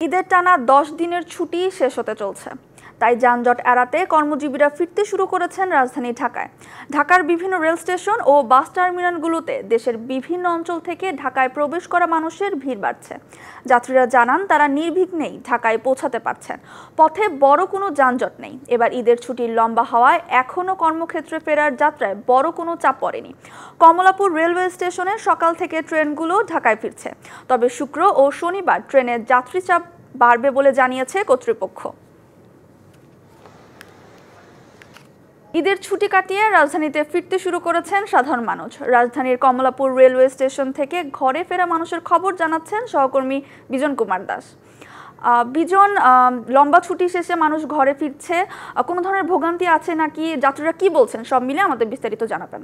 ঈদের টানা ১০ দিনের ছুটি শেষ হতে চলছে। তাই যানজট এড়াতে কর্মজীবীরা ফিরতে শুরু করেছেন রাজধানী ঢাকায়। ঢাকার বিভিন্ন রেল স্টেশন ও বাস টার্মিনালগুলোতে দেশের বিভিন্ন অঞ্চল থেকে ঢাকায় প্রবেশ করা মানুষের ভিড় বাড়ছে। যাত্রীরা জানান তারা নির্বিঘ্নেই ঢাকায় পৌঁছাতে পারছেন। পথে বড় কোনো যানজট নেই। এবার ঈদের ছুটির লম্বা হওয়ায় এখনও কর্মক্ষেত্রে ফেরার যাত্রায় বড় কোনো চাপ পড়েনি। কমলাপুর রেলওয়ে স্টেশনে সকাল থেকে ট্রেনগুলো ঢাকায় ফিরছে। তবে শুক্র ও শনিবার ট্রেনের যাত্রী চাপ বাড়বে বলে জানিয়েছে কর্তৃপক্ষ। ঈদের ছুটি কাটিয়ে রাজধানীতে ফিরতে শুরু করেছেন সাধারণ মানুষ। রাজধানীর কমলাপুর রেলওয়ে স্টেশন থেকে ঘরে ফেরা মানুষের খবর জানাচ্ছেন সহকর্মী বিজন কুমার দাস। বিজন, লম্বা ছুটি শেষে মানুষ ঘরে ফিরছে, কোনো ধরনের ভোগান্তি আছে নাকি, যাত্রীরা কি বলছেন, সব মিলে আমাদের বিস্তারিত জানাবেন।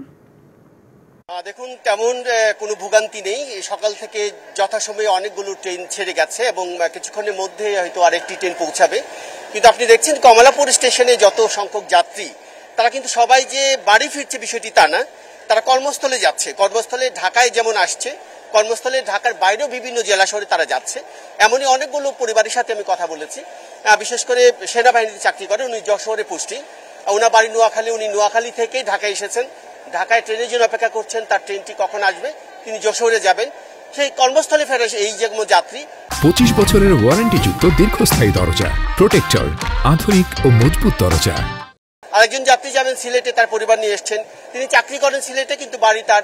দেখুন, তেমন কোনো ভোগান্তি নেই। সকাল থেকে যথাসময়ে অনেকগুলো ট্রেন ছেড়ে গেছে এবং কিছুক্ষণের মধ্যে হয়তো আরেকটি ট্রেন পৌঁছাবে। কিন্তু আপনি দেখছেন কমলাপুর স্টেশনে যত সংখ্যক যাত্রী, তারা কিন্তু সবাই যে বাড়ি ফিরছে বিষয়টি তা না, তারা কর্মস্থলে যাচ্ছে। কর্মস্থলে ঢাকায় যেমন আসছে, কর্মস্থলে ঢাকার বাইরেও বিভিন্ন জেলা শহরে তারা যাচ্ছে। এমনই অনেকগুলো পরিবারের সাথে আমি কথা বলেছি। বিশেষ করে সেনাবাহিনীতে চাকরি করে, উনি যশোরে পোস্টিং, ওনার বাড়ি নোয়াখালী, উনি নোয়াখালী থেকে ঢাকায় এসেছেন। ঢাকায় ট্রেনের জন্য অপেক্ষা করছেন, তার ট্রেনটি কখন আসবে, তিনি যশোরে যাবেন। সেই কর্মস্থলে ফেরা এই যেমন যাত্রী। 25 বছরের ওয়ারেন্টিযুক্ত দীর্ঘস্থায়ী দরজা প্রোটেক্টর, আধুনিক ও মজবুত দরজা। আরেকজন যাত্রী যাবেন সিলেটে, তার পরিবার নিয়ে এসছেন। তিনি চাকরি করেন সিলেটে, কিন্তু বাড়ি তার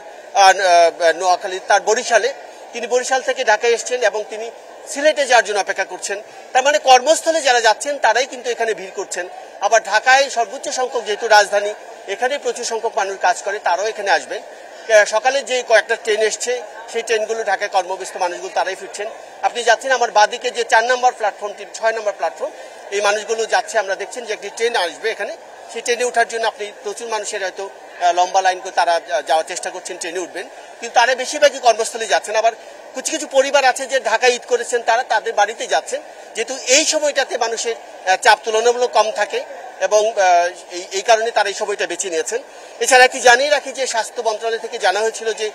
নোয়াখালী, তার বরিশালে। তিনি বরিশাল থেকে ঢাকায় এসছেন এবং তিনি সিলেটে যাওয়ার জন্য অপেক্ষা করছেন। তার মানে কর্মস্থলে যারা যাচ্ছেন তারাই কিন্তু এখানে ভিড় করছেন। আবার ঢাকায় সর্বোচ্চ সংখ্যক, যেহেতু রাজধানী, এখানে প্রচুর সংখ্যক মানুষ কাজ করে, তারাও এখানে আসবেন। সকালে যে কয়েকটা ট্রেন এসছে, সেই ট্রেনগুলো ঢাকায় কর্মব্যস্ত মানুষগুলো তারাই ফিরছেন। আপনি যাচ্ছেন আমার বাদিকে যে 4 নম্বর প্ল্যাটফর্মটি, 6 নম্বর প্ল্যাটফর্ম, এই মানুষগুলো যাচ্ছে। আমরা দেখছেন যে একটি ট্রেন আসবে এখানে, সেই ট্রেনে ওঠার জন্য আপনি প্রচুর মানুষের হয়তো লম্বা লাইন করে তারা যাওয়ার চেষ্টা করছেন, ট্রেনে উঠবেন। কিন্তু তারা বেশিরভাগই কর্মস্থলে যাচ্ছেন। আবার কিছু কিছু পরিবার আছে যে ঢাকায় ঈদ করেছেন, তারা তাদের বাড়িতে যাচ্ছেন, যেহেতু এই সময়টাতে মানুষের চাপ তুলনামূলক কম থাকে এবং এই কারণে তারা এই সময়টা বেছে নিয়েছেন। এছাড়া একটি জানিয়ে রাখি যে স্বাস্থ্য মন্ত্রণালয় থেকে জানা হয়েছিল যে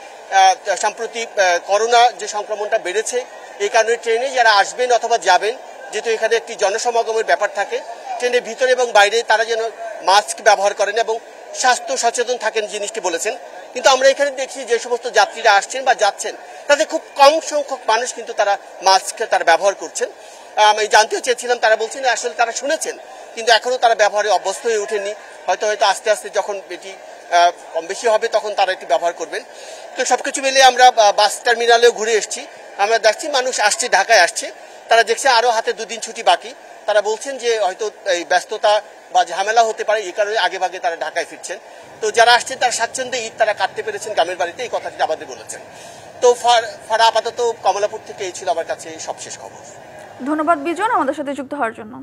সম্প্রতি করোনা যে সংক্রমণটা বেড়েছে, এই কারণে ট্রেনে যারা আসবেন অথবা যাবেন, যেহেতু এখানে একটি জনসমাগমের ব্যাপার থাকে, ট্রেনের ভিতরে এবং বাইরে তারা যেন মাস্ক ব্যবহার করেন এবং স্বাস্থ্য সচেতন থাকেন, জিনিসটি বলেছেন। কিন্তু আমরা এখানে দেখছি যে সমস্ত যাত্রীরা আসছেন বা যাচ্ছেন, তাদের খুব কম সংখ্যক মানুষ কিন্তু তারা মাস্ক তারা ব্যবহার করছেন। আমি জানতেও চেয়েছিলাম, তারা বলছেন আসলে তারা শুনেছেন, কিন্তু এখনো তারা ব্যবহারে অভ্যস্ত হয়ে ওঠেননি। হয়তো আস্তে আস্তে যখন এটি কম বেশি হবে তখন তারা এটি ব্যবহার করবেন। তো সবকিছু মিলে আমরা বাস টার্মিনালেও ঘুরে এসেছি। আমরা দেখছি মানুষ আসছে, ঢাকায় আসছে, তারা দেখছে আরো হাতে 2 দিন ছুটি বাকি। তারা বলছেন যে হয়তো এই ব্যস্ততা বা ঝামেলা হতে পারে, এই কারণে আগে ভাগে তারা ঢাকায় ফিরছেন। তো যারা আসছেন তারা স্বাচ্ছন্দ্যে ঈদ তারা কাটতে পেরেছেন গ্রামের বাড়িতে, এই কথাটি আমাদের বলেছেন। তো ফারা আপাতত কমলাপুর থেকে এই ছিল আমার কাছে সবশেষ খবর। ধন্যবাদ বিজন, আমাদের সাথে যুক্ত হওয়ার জন্য।